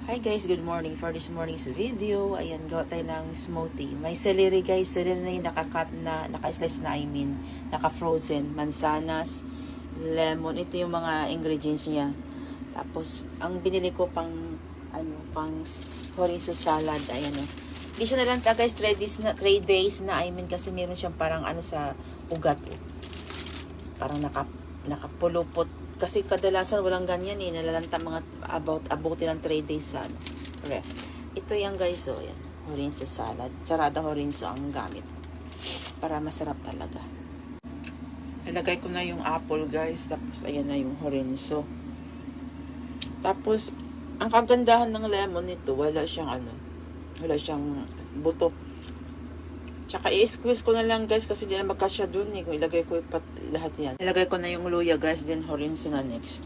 Hi guys, good morning. For this morning's video, ayan, gawa tayo ng smoothie. May celery guys, celery na yung naka-slice na, naka-frozen, mansanas, lemon, ito yung mga ingredients niya. Tapos, ang binili ko pang chorizo salad, ayan o. Hindi siya nalanta guys, 3 days na, kasi meron siyang parang sa ugat. Parang nakapulupot. Kasi kadalasan walang ganyan nalalanta mga abutin ng 3 days sa Okay. Ito yan guys, yan. Horinso salad. Sarada horinso ang gamit. Para masarap talaga. Ilagay ko na yung apple guys. Tapos ayan na yung horinso. Tapos, ang kagandahan ng lemon nito, wala siyang buto. Tsaka i-squeeze ko na lang guys kasi hindi na magkasya dun kung ilagay ko lahat yan. Ilagay ko na yung luya guys, then horinso na next.